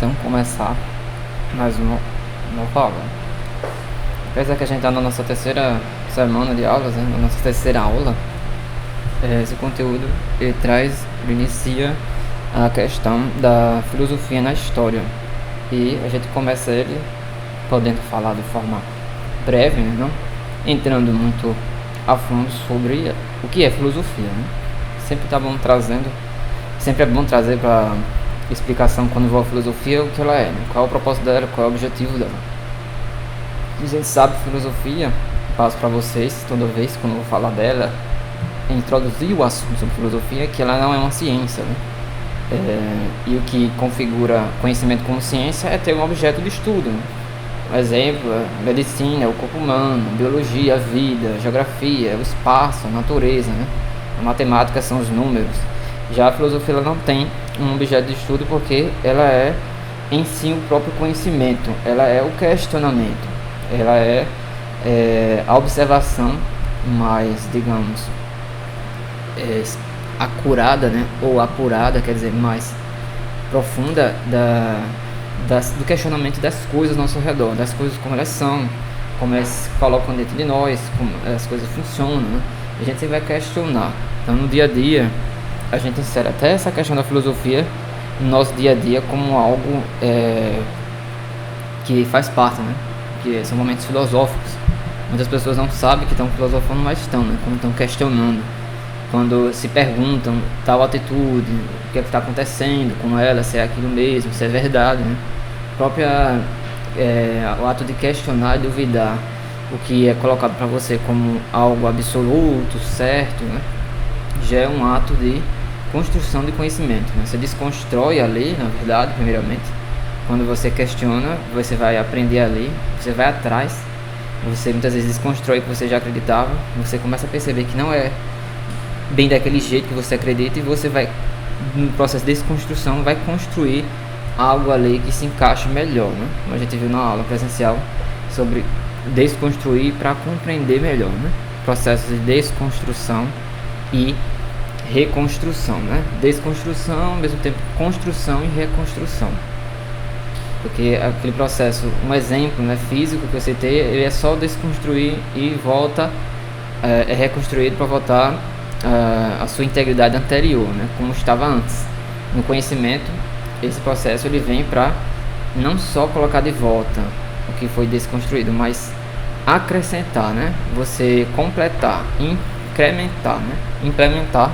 Então começar mais uma aula. Apesar que a gente está na nossa terceira semana de aulas, né? Na nossa terceira aula, esse conteúdo ele inicia a questão da filosofia na história. E a gente começa ele podendo falar de forma breve, né? Não entrando muito a fundo sobre o que é filosofia, né? Sempre é bom trazer para explicação quando vou a filosofia o que ela é, né? Qual é o propósito dela, qual é o objetivo dela. A gente sabe filosofia, passo para vocês toda vez quando eu vou falar dela, introduzir o assunto sobre filosofia, que ela não é uma ciência, né? E o que configura conhecimento como ciência é ter um objeto de estudo, né? Um exemplo, a medicina, o corpo humano, a biologia, a vida, a geografia, o espaço, a natureza, né? A matemática são os números. Já a filosofia ela não tem um objeto de estudo porque ela é em si o próprio conhecimento, ela é o questionamento, ela é a observação mais, digamos, acurada, né? Ou apurada, quer dizer, mais profunda do questionamento das coisas ao nosso redor, das coisas como elas são, como elas se colocam dentro de nós, como as coisas funcionam, né? A gente vai questionar. Então no dia a dia a gente insere até essa questão da filosofia no nosso dia a dia como algo que faz parte, né? Que são momentos filosóficos. Muitas pessoas não sabem que estão filosofando, mas estão, né? Quando estão questionando, quando se perguntam tal atitude, o que é que está acontecendo com ela, se é aquilo mesmo, se é verdade, né? O ato de questionar e duvidar o que é colocado para você como algo absoluto, certo, né? Já é um ato de construção de conhecimento, né? Você desconstrói a lei, na verdade, primeiramente. Quando você questiona, você vai aprender a lei, você vai atrás, você muitas vezes desconstrói o que você já acreditava, você começa a perceber que não é bem daquele jeito que você acredita e você vai, no processo de desconstrução, vai construir algo ali que se encaixe melhor, né? Como a gente viu na aula presencial sobre desconstruir para compreender melhor, né? Processos de desconstrução e reconstrução, né? Desconstrução, ao mesmo tempo construção e reconstrução. Porque aquele processo, um exemplo, né, físico que você tem, ele é só desconstruir e volta, é reconstruído para voltar a sua integridade anterior, né, como estava antes. No conhecimento, esse processo ele vem para não só colocar de volta o que foi desconstruído, mas acrescentar, né? Você completar, incrementar, né? Implementar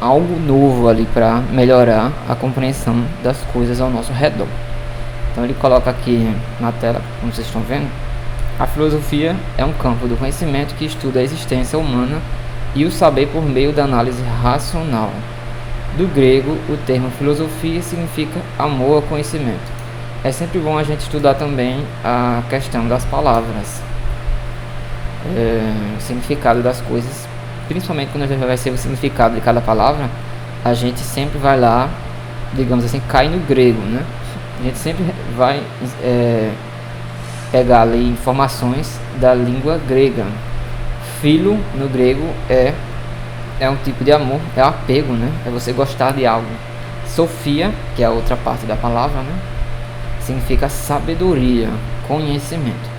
algo novo ali para melhorar a compreensão das coisas ao nosso redor. Então ele coloca aqui na tela, como vocês estão vendo, a filosofia é um campo do conhecimento que estuda a existência humana e o saber por meio da análise racional. Do grego, o termo filosofia significa amor ao conhecimento. É sempre bom a gente estudar também a questão das palavras, o significado das coisas, principalmente quando a gente vai ser o significado de cada palavra, a gente sempre vai lá, digamos assim, cai no grego, né? A gente sempre vai pegar ali informações da língua grega. Filo no grego é um tipo de amor, é apego, né? É você gostar de algo. Sofia, que é a outra parte da palavra, né? Significa sabedoria, conhecimento.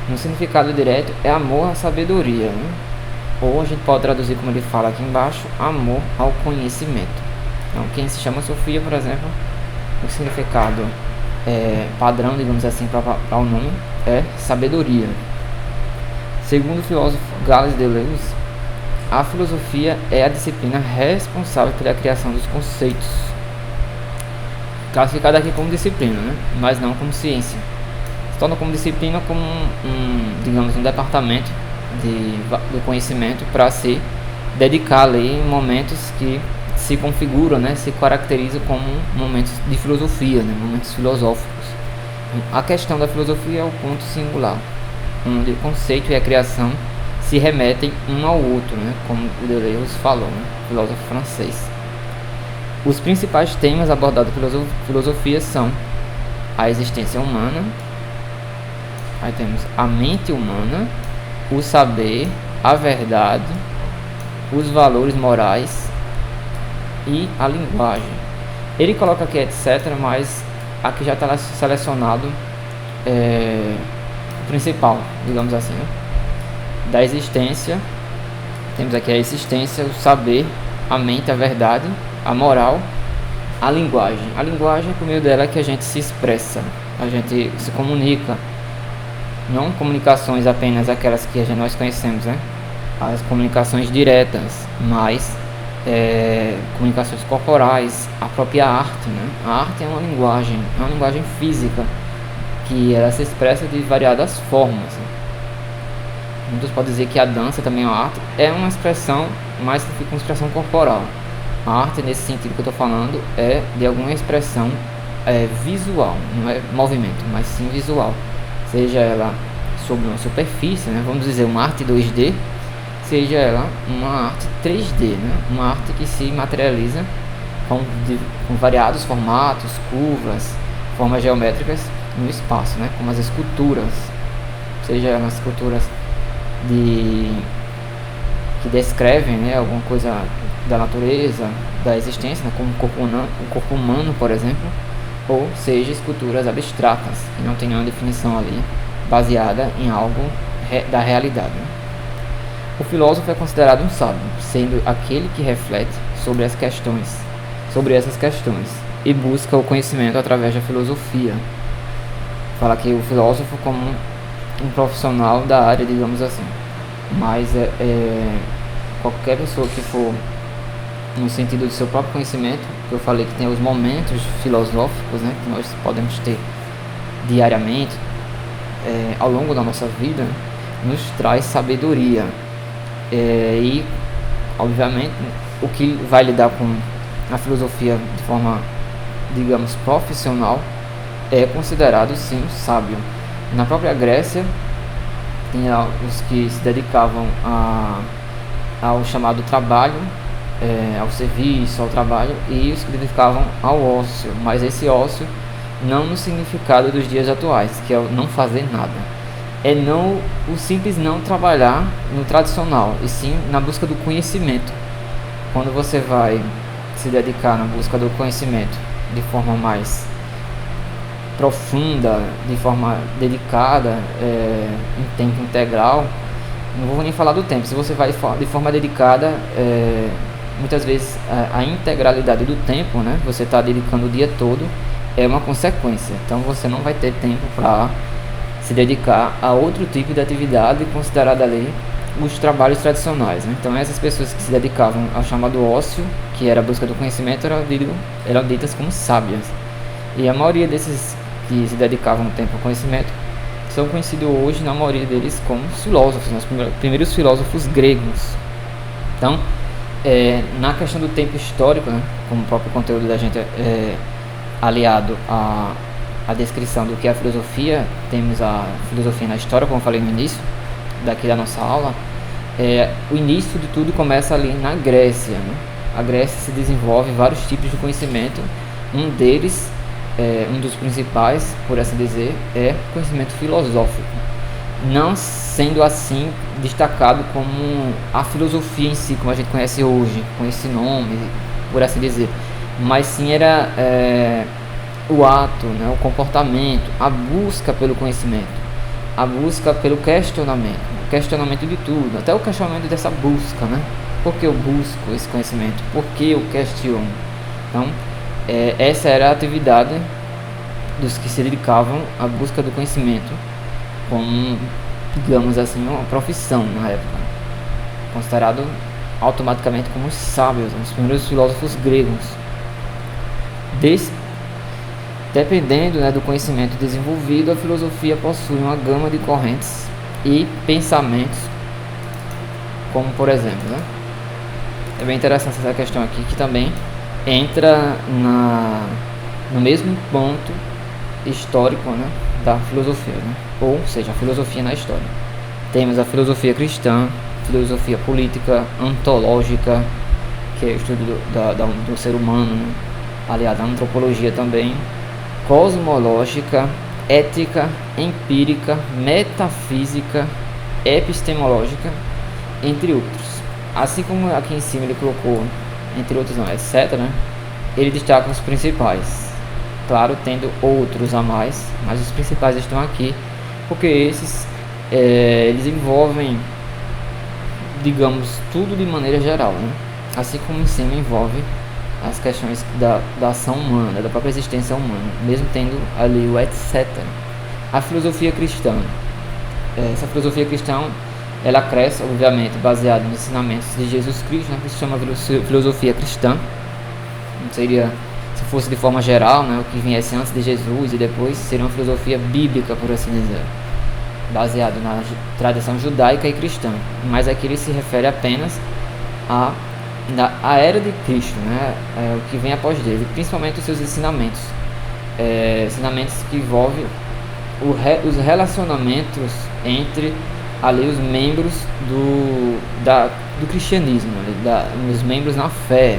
No significado direto é amor à sabedoria, né? Ou a gente pode traduzir como ele fala aqui embaixo, amor ao conhecimento. Então quem se chama Sofia, por exemplo, o significado padrão, digamos assim, para o nome é sabedoria. Segundo o filósofo Gales Deleuze, a filosofia é a disciplina responsável pela criação dos conceitos, classificada aqui como disciplina, né? Mas não como ciência. Se torna como disciplina como digamos, um departamento do conhecimento para se dedicar ali em momentos que se configuram, né? Se caracterizam como momentos de filosofia, né? Momentos filosóficos. A questão da filosofia é o ponto singular, onde o conceito e a criação se remetem um ao outro, né? Como o Deleuze falou, né? Filósofo francês. Os principais temas abordados pela filosofia são a existência humana, aí temos a mente humana, o saber, a verdade, os valores morais e a linguagem. Ele coloca aqui etc, mas aqui já está selecionado o principal, digamos assim, né? Da existência. Temos aqui a existência, o saber, a mente, a verdade, a moral, a linguagem. A linguagem, por meio dela, é que a gente se expressa, a gente se comunica. Não comunicações apenas aquelas que nós conhecemos, né? As comunicações diretas, mas comunicações corporais, a própria arte, né? A arte é uma linguagem física, que ela se expressa de variadas formas, né? Muitos podem dizer que a dança também é uma arte, é uma expressão, mas que fica uma expressão corporal. A arte, nesse sentido que eu estou falando, é de alguma expressão visual, não é movimento, mas sim visual. Seja ela sobre uma superfície, né? Vamos dizer uma arte 2D, seja ela uma arte 3D, né? Uma arte que se materializa com variados formatos, curvas, formas geométricas no espaço, né? Como as esculturas, seja elas esculturas que descrevem, né, alguma coisa da natureza, da existência, né, como o corpo humano, por exemplo, ou seja, esculturas abstratas, que não tem nenhuma definição ali, baseada em algo da realidade, né? O filósofo é considerado um sábio, sendo aquele que reflete sobre essas questões e busca o conhecimento através da filosofia. Fala aqui o filósofo como um profissional da área, digamos assim, mas qualquer pessoa que for no sentido do seu próprio conhecimento, que eu falei que tem os momentos filosóficos, né, que nós podemos ter diariamente ao longo da nossa vida, nos traz sabedoria, e obviamente o que vai lidar com a filosofia de forma, digamos, profissional é considerado sim um sábio. Na própria Grécia tinha os que se dedicavam ao chamado trabalho, ao serviço, ao trabalho, e os que se dedicavam ao ócio, mas esse ócio não no significado dos dias atuais, que é o não fazer nada, é não o simples não trabalhar no tradicional, e sim na busca do conhecimento. Quando você vai se dedicar na busca do conhecimento de forma mais profunda, de forma dedicada, em tempo integral, não vou nem falar do tempo, se você vai de forma dedicada, muitas vezes a integralidade do tempo, né, você está dedicando o dia todo, é uma consequência, então você não vai ter tempo para se dedicar a outro tipo de atividade considerada ali os trabalhos tradicionais, né? Então essas pessoas que se dedicavam ao chamado ócio, que era a busca do conhecimento, eram ditas como sábias, e a maioria desses que se dedicavam no tempo ao conhecimento são conhecidos hoje, na maioria deles, como filósofos, né? Os primeiros filósofos gregos. Então, na questão do tempo histórico, né, como o próprio conteúdo da gente é aliado à descrição do que é a filosofia, temos a filosofia na história, como eu falei no início daqui da nossa aula. O início de tudo começa ali na Grécia, né? A Grécia se desenvolve vários tipos de conhecimento, um deles, um dos principais, por assim dizer, é conhecimento filosófico, não sendo assim destacado como a filosofia em si, como a gente conhece hoje, com esse nome, por assim dizer, mas sim era o ato, né, o comportamento, a busca pelo conhecimento, a busca pelo questionamento, o questionamento de tudo, até o questionamento dessa busca, né? Por que eu busco esse conhecimento? Por que eu questiono? Então, essa era a atividade dos que se dedicavam à busca do conhecimento, como, digamos assim, uma profissão na época, considerado automaticamente como os sábios, os primeiros filósofos gregos. Dependendo, né, do conhecimento desenvolvido, a filosofia possui uma gama de correntes e pensamentos, como por exemplo, né? É bem interessante essa questão aqui, que também entra no mesmo ponto histórico, né, da filosofia, né? Ou seja, a filosofia na história. Temos a filosofia cristã, filosofia política, ontológica, que é o estudo do ser humano, né, aliado à antropologia também, cosmológica, ética, empírica, metafísica, epistemológica, entre outros. Assim como aqui em cima ele colocou, entre outros não, etc., né? Ele destaca os principais. claro, tendo outros a mais, mas os principais estão aqui, porque esses eles envolvem, digamos, tudo de maneira geral, né? Assim como o ensino envolve as questões da ação humana, da própria existência humana, mesmo tendo ali o etc. A filosofia cristã. Essa filosofia cristã, ela cresce, obviamente, baseada nos ensinamentos de Jesus Cristo, né, que se chama filosofia cristã. Não seria, se fosse de forma geral, né, o que viesse antes de Jesus e depois, seria uma filosofia bíblica, por assim dizer, baseado na tradição judaica e cristã. Mas aqui ele se refere apenas à era de Cristo, né, o que vem após dele, principalmente os seus ensinamentos. Ensinamentos que envolvem os relacionamentos entre ali os membros do cristianismo, os membros na fé,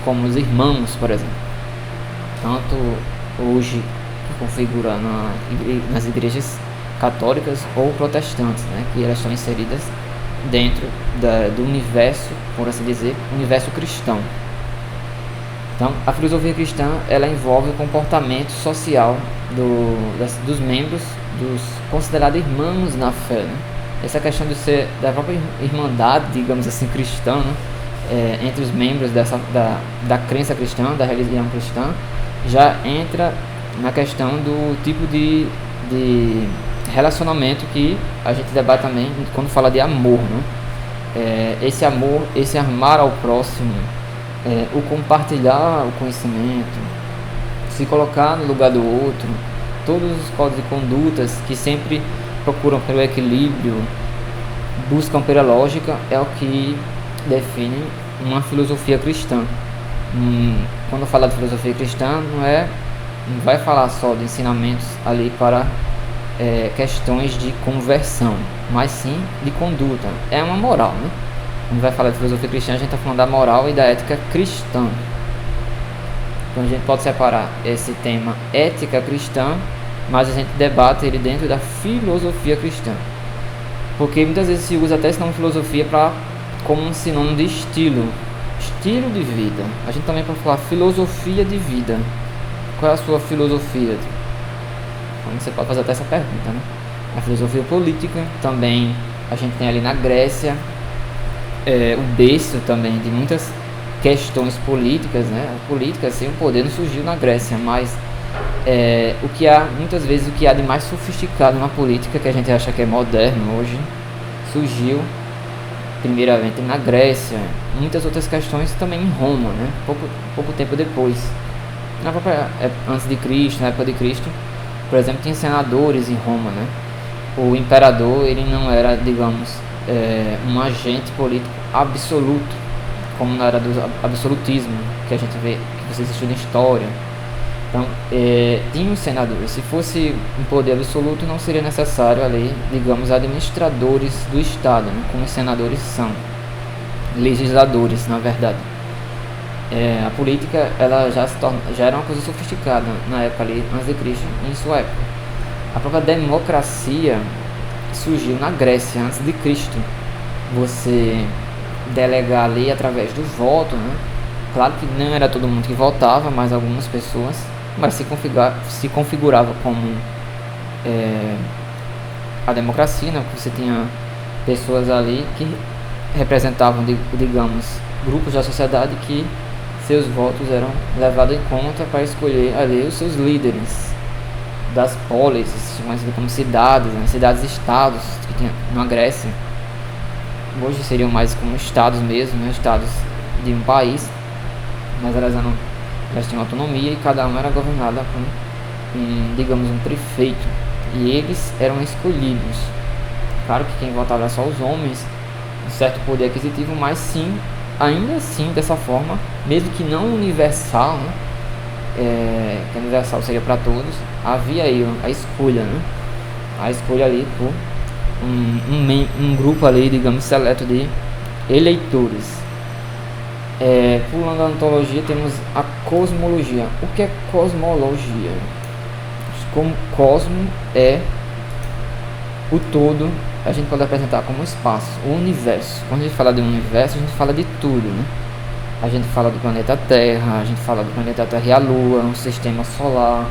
como os irmãos, por exemplo. Tanto hoje que configura nas igrejas católicas ou protestantes, né, que elas estão inseridas dentro do universo, por assim dizer, universo cristão. Então, a filosofia cristã, ela envolve o comportamento social dos membros, dos considerados irmãos na fé, né? Essa questão de ser da própria irmandade, digamos assim, cristã, né? Entre os membros da crença cristã, da religião cristã, já entra na questão do tipo de relacionamento que a gente debate também quando fala de amor, né? Esse amor, esse amar ao próximo, o compartilhar o conhecimento, se colocar no lugar do outro, todos os códigos de condutas que sempre procuram pelo equilíbrio, buscam pela lógica, é o que define uma filosofia cristã. Quando fala de filosofia cristã, não vai falar só de ensinamentos ali para questões de conversão, mas sim de conduta. É uma moral, né? Quando vai falar de filosofia cristã, a gente está falando da moral e da ética cristã. Então a gente pode separar esse tema ética cristã, mas a gente debate ele dentro da filosofia cristã, porque muitas vezes se usa até esse nome filosofia como um sinônimo de estilo de vida. A gente também pode falar filosofia de vida. Qual é a sua filosofia? Então você pode fazer até essa pergunta, né? A filosofia política também a gente tem ali na Grécia, o berço também de muitas questões políticas, né? A política, assim, o poder não surgiu na Grécia, mas muitas vezes o que há de mais sofisticado na política, que a gente acha que é moderno hoje, surgiu primeiramente na Grécia, muitas outras questões também em Roma, né? Pouco tempo depois, na própria antes de Cristo, na época de Cristo, por exemplo, tinha senadores em Roma, né? O imperador, ele não era, digamos, um agente político absoluto, como na era do absolutismo, que a gente vê, que vocês estudam história. Então, tinha os senadores. Se fosse um poder absoluto, não seria necessário ali, digamos, administradores do Estado, né? Como os senadores são, legisladores, na verdade. A política, ela já era uma coisa sofisticada na época ali, antes de Cristo, em sua época. A própria democracia surgiu na Grécia, antes de Cristo. Você delegar ali através do voto, né? Claro que não era todo mundo que votava, mas algumas pessoas, mas se configurava como a democracia, né? Porque você tinha pessoas ali que representavam, digamos, grupos da sociedade que seus votos eram levados em conta para escolher ali os seus líderes das polis, como cidades, né? Cidades-estados que tinha na Grécia. Hoje seriam mais como estados mesmo, né? Estados de um país, mas elas tinham autonomia e cada uma era governada por digamos, um prefeito, e eles eram escolhidos. Claro que quem votava era só os homens, um certo poder aquisitivo, mas sim, ainda assim, dessa forma, mesmo que não universal, né? Que universal seria para todos, havia aí a escolha, né? A escolha ali por um grupo ali, digamos, seleto de eleitores. Pulando a ontologia, temos a cosmologia. O que é cosmologia? Como cosmo é o todo, a gente pode apresentar como espaço, o universo. Quando a gente fala de universo, a gente fala de tudo, né? A gente fala do planeta Terra, a gente fala do planeta Terra e a Lua, o sistema solar,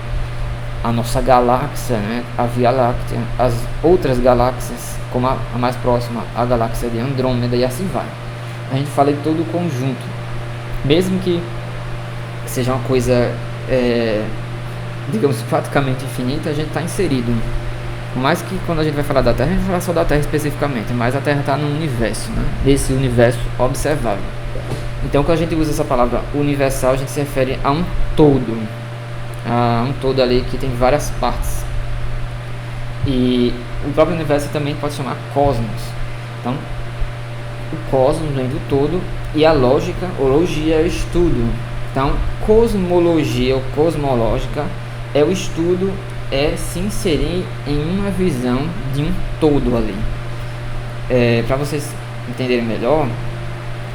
a nossa galáxia, né, a Via Láctea, as outras galáxias, como a mais próxima, a galáxia de Andrômeda, e assim vai. A gente fala de todo o conjunto, mesmo que seja uma coisa, digamos, praticamente infinita, a gente está inserido. Por mais que quando a gente vai falar da Terra, a gente vai falar só da Terra especificamente, mas a Terra está no universo, né, nesse universo observável. Então, quando a gente usa essa palavra universal, a gente se refere a um todo, ali que tem várias partes. E o próprio universo também pode chamar cosmos. Então, o cosmos vem do todo, e a lógica, ou logia, é o estudo. Então, cosmologia ou cosmológica é o estudo, é se inserir em uma visão de um todo ali. Para vocês entenderem melhor,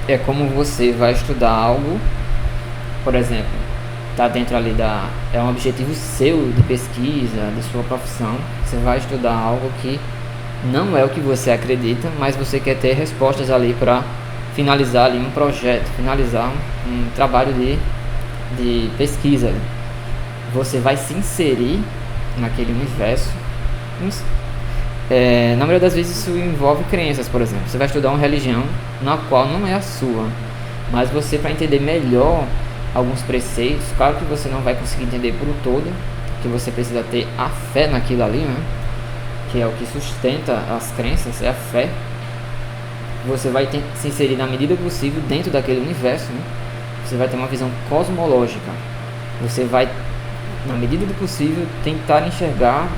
é como você vai estudar algo, por exemplo, está dentro ali é um objetivo seu de pesquisa, de sua profissão. Você vai estudar algo que não é o que você acredita, mas você quer ter respostas ali para finalizar ali um projeto, finalizar um trabalho de pesquisa. Você vai se inserir naquele universo. Na maioria das vezes isso envolve crenças, por exemplo. Você vai estudar uma religião na qual não é a sua, mas você, para entender melhor alguns preceitos, claro que você não vai conseguir entender por todo, que você precisa ter a fé naquilo ali, né? Que é o que sustenta as crenças, é a fé. Você vai se inserir na medida possível dentro daquele universo, né? Você vai ter uma visão cosmológica. Você vai, na medida do possível, tentar enxergar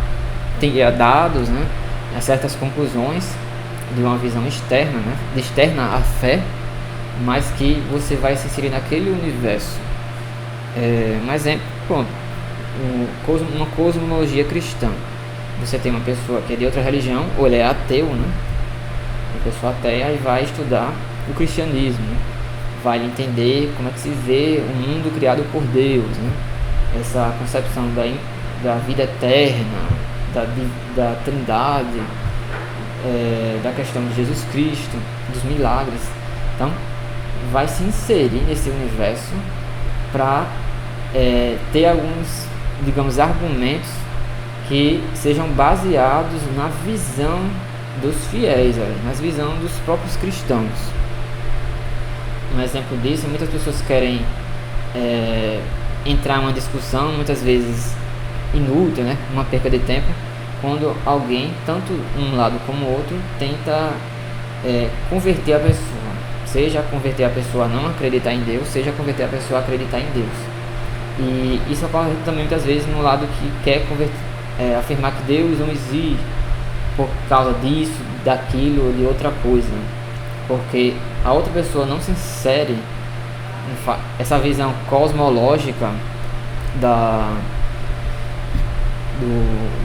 dados, né? Certas conclusões de uma visão externa, né? Externa à fé, mas que você vai se inserir naquele universo. Mas pronto, uma cosmologia cristã. Você tem uma pessoa que é de outra religião, ou ele é ateu, né? Uma pessoa ateia, e vai estudar o cristianismo, né? Vai entender como é que se vê o mundo criado por Deus, né? Essa concepção da vida eterna, da trindade, da questão de Jesus Cristo, dos milagres. Então, vai se inserir nesse universo para ter alguns, digamos, argumentos que sejam baseados na visão dos fiéis, na visão dos próprios cristãos. Um exemplo disso, muitas pessoas querem entrar em uma discussão, muitas vezes inútil, né? Uma perca de tempo, quando alguém, tanto um lado como o outro, tenta converter a pessoa, seja converter a pessoa a não acreditar em Deus, seja converter a pessoa a acreditar em Deus. E isso ocorre também muitas vezes no lado que quer afirmar que Deus não existe por causa disso, daquilo ou de outra coisa, porque a outra pessoa não se insere essa visão cosmológica da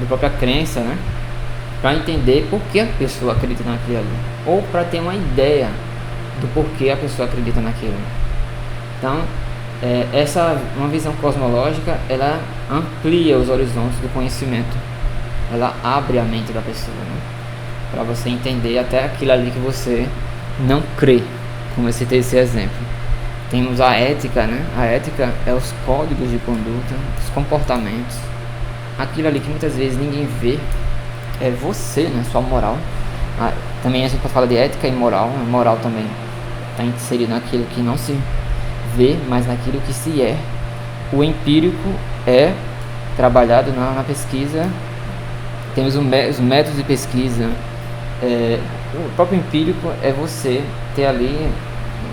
própria crença, né? Para entender por que a pessoa acredita naquilo ali, ou para ter uma ideia do porquê a pessoa acredita naquilo. Então, uma visão cosmológica, ela amplia os horizontes do conhecimento, ela abre a mente da pessoa, né? Para você entender até aquilo ali que você não crê, como eu citei esse exemplo. Temos a ética, né? A ética é os códigos de conduta, os comportamentos, aquilo ali que muitas vezes ninguém vê, é você, né? Sua moral. Também a gente fala de ética e moral. A moral também está inserido naquilo que não se vê, mas naquilo que se é. O empírico é trabalhado na pesquisa. Temos os métodos de pesquisa. O próprio empírico é você ter ali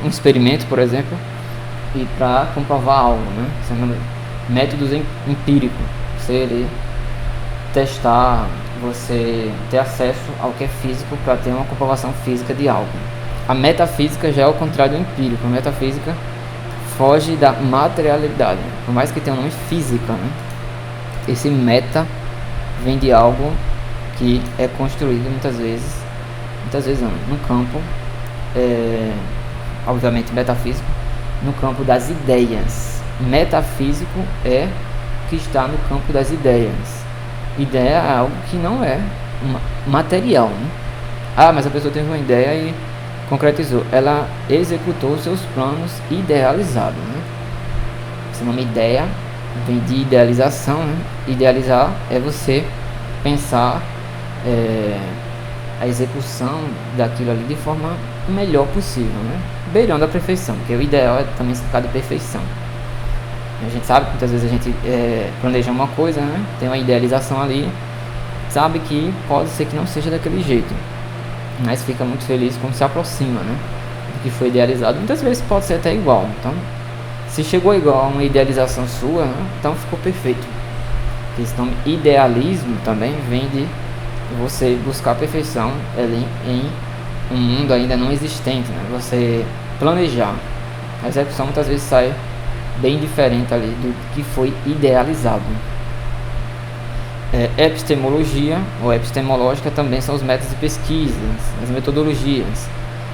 um experimento, por exemplo, e para comprovar algo, né? São métodos empíricos. Você testar, você ter acesso ao que é físico para ter uma comprovação física de algo. A metafísica já é o contrário do empírico. A metafísica foge da materialidade, por mais que tenha um nome física, né? Esse meta vem de algo que é construído muitas vezes não, no campo, obviamente metafísico, no campo das ideias. Metafísico é que está no campo das ideias. Ideia é algo que não é material, né? Mas a pessoa teve uma ideia e concretizou, ela executou seus planos idealizados, né? Esse nome ideia vem de idealização, né? Idealizar é você pensar a execução daquilo ali de forma melhor possível, né? Beirando a perfeição, porque o ideal é também significado de perfeição. A gente sabe que muitas vezes a gente planeja uma coisa, né? Tem uma idealização ali, sabe que pode ser que não seja daquele jeito, mas fica muito feliz quando se aproxima, né, do que foi idealizado. Muitas vezes pode ser até igual, então se chegou igual a uma idealização sua, né, então ficou perfeito. Esse nome idealismo também vem de você buscar a perfeição ali em um mundo ainda não existente, né? Você planejar. A execução muitas vezes sai bem diferente ali do que foi idealizado. Epistemologia ou epistemológica também são os métodos de pesquisa, as metodologias.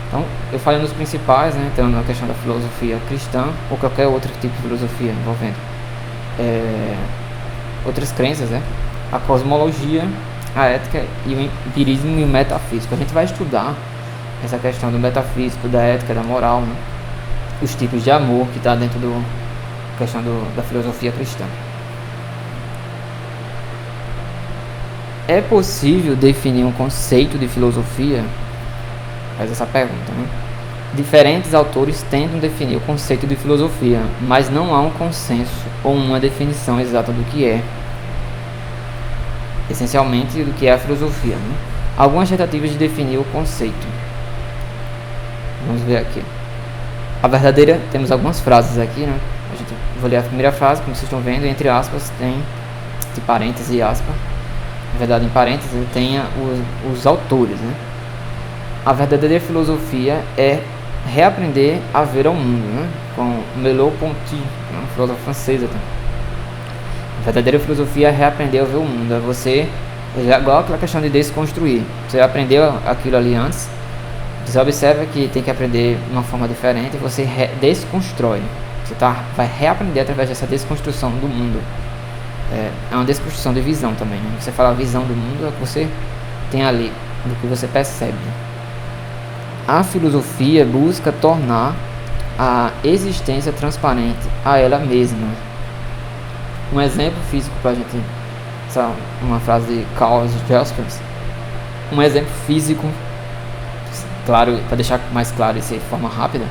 Então, eu falei nos principais, né, entrando na questão da filosofia cristã ou qualquer outro tipo de filosofia envolvendo outras crenças, né? A cosmologia, a ética e o empirismo e o metafísico. A gente vai estudar essa questão do metafísico, da ética, da moral, né? Os tipos de amor que está dentro da questão da filosofia cristã. É possível definir um conceito de filosofia? Faz essa pergunta, né? Diferentes autores tentam definir o conceito de filosofia, mas não há um consenso ou uma definição exata do que é, essencialmente do que é a filosofia, né? Algumas tentativas de definir o conceito. Vamos ver aqui. A verdadeira, temos algumas frases aqui, né? Vou ler a primeira frase, como vocês estão vendo, entre aspas, tem de parênteses e aspas. Na verdade, em parênteses, tem os autores, né? A verdadeira filosofia é reaprender a ver ao mundo, né? Com Merleau-Ponty, uma filósofa francesa. Tá? A verdadeira filosofia é reaprender a ver o mundo. É você, igual aquela questão de desconstruir. Você aprendeu aquilo ali antes, você observa que tem que aprender de uma forma diferente e você desconstrói. Você vai reaprender através dessa desconstrução do mundo. É uma desconstrução de visão também, né? Você fala a visão do mundo, é o que você tem ali, do que você percebe. A filosofia busca tornar a existência transparente a ela mesma. Um exemplo físico para a gente, uma frase de Carl Jaspers, um exemplo físico, claro, para deixar mais claro isso de forma rápida,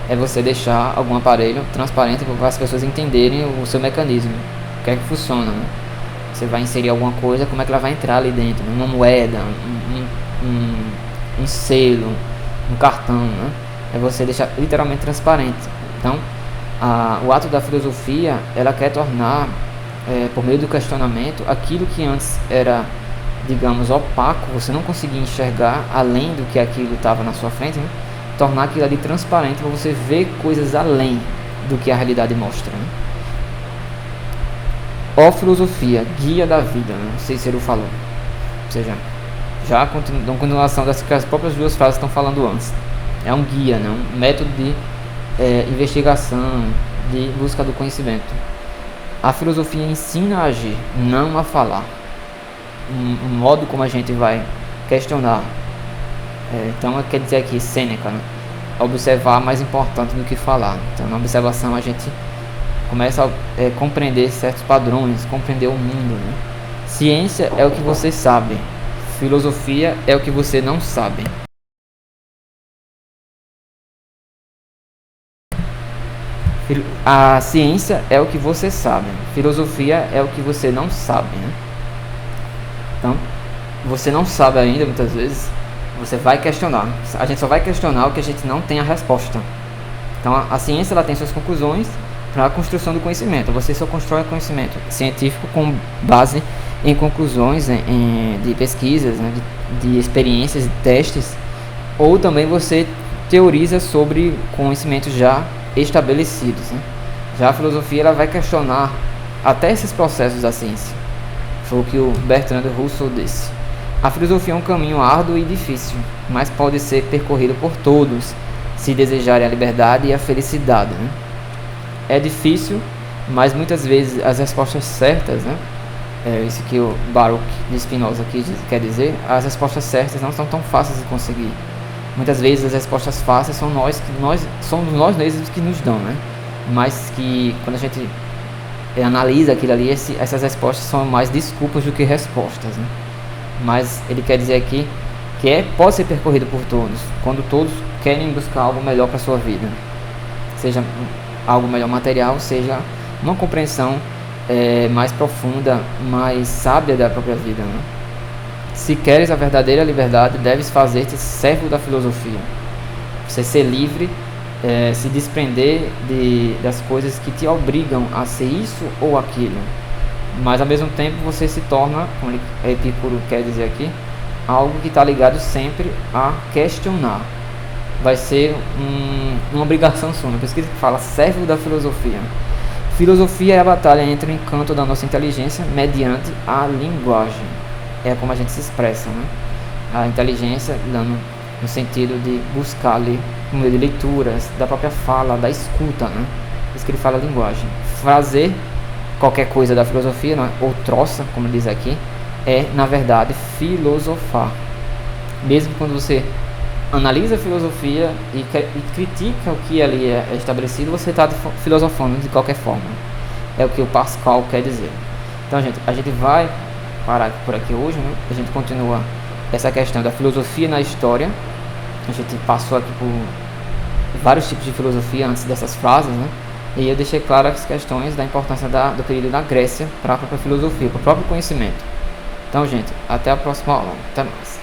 é você deixar algum aparelho transparente para as pessoas entenderem o seu mecanismo. O que é que funciona, né? Você vai inserir alguma coisa, como é que ela vai entrar ali dentro, né? Uma moeda, um selo, um cartão, né? É você deixar literalmente transparente. Então, o ato da filosofia, ela quer tornar, por meio do questionamento, aquilo que antes era, digamos, opaco, você não conseguia enxergar além do que aquilo estava na sua frente, né? Tornar aquilo ali transparente para você ver coisas além do que a realidade mostra, né? Filosofia, guia da vida, né? Cícero falou. Ou seja, já na continuação das que as próprias duas frases estão falando antes. É um guia, né? Um método de investigação, de busca do conhecimento. A filosofia ensina a agir, não a falar. Um modo como a gente vai questionar. Então, quer dizer aqui, Sêneca, né? Observar é mais importante do que falar. Então, na observação a gente começa a compreender certos padrões, compreender o mundo, né? Ciência é o que você sabe, filosofia é o que você não sabe. A ciência é o que você sabe, filosofia é o que você não sabe, né? Então, você não sabe ainda, muitas vezes, você vai questionar. A gente só vai questionar o que a gente não tem a resposta. Então, a ciência ela tem suas conclusões para a construção do conhecimento. Você só constrói conhecimento científico com base em conclusões de pesquisas, né, de experiências, de testes, ou também você teoriza sobre conhecimentos já estabelecidos, né? Já a filosofia ela vai questionar até esses processos da ciência. Foi o que o Bertrand Russell disse. A filosofia é um caminho árduo e difícil, mas pode ser percorrido por todos, se desejarem a liberdade e a felicidade, né? É difícil, mas muitas vezes as respostas certas, né? Isso que o Baruch de Spinoza quer dizer, as respostas certas não são tão fáceis de conseguir. Muitas vezes as respostas fáceis são somos nós mesmos que nos dão, né? Mas que quando a gente analisa aquilo ali, essas respostas são mais desculpas do que respostas, né? Mas ele quer dizer aqui que pode ser percorrido por todos, quando todos querem buscar algo melhor para a sua vida, seja algo melhor material, seja uma compreensão mais profunda, mais sábia da própria vida, né? Se queres a verdadeira liberdade, deves fazer-te servo da filosofia. Você ser livre, se desprender das coisas que te obrigam a ser isso ou aquilo. Mas ao mesmo tempo você se torna, como Epicuro quer dizer aqui, algo que está ligado sempre a questionar. Vai ser uma obrigação sua. Por isso que fala servo da filosofia. Filosofia é a batalha entre o encanto da nossa inteligência mediante a linguagem. É como a gente se expressa, né? A inteligência dando no sentido de buscar ali, no meio de leituras, da própria fala, da escuta, né? Por isso que ele fala linguagem. Fazer qualquer coisa da filosofia, né? Ou troça, como diz aqui, é na verdade filosofar. Mesmo quando você analisa a filosofia e critica o que ali é estabelecido, você está filosofando de qualquer forma. É o que o Pascal quer dizer. Então, gente, a gente vai parar por aqui hoje, né? A gente continua essa questão da filosofia na história. A gente passou aqui por vários tipos de filosofia antes dessas frases, né? E eu deixei claras as questões da importância do período da Grécia para a própria filosofia, para o próprio conhecimento. Então, gente, até a próxima aula. Até mais.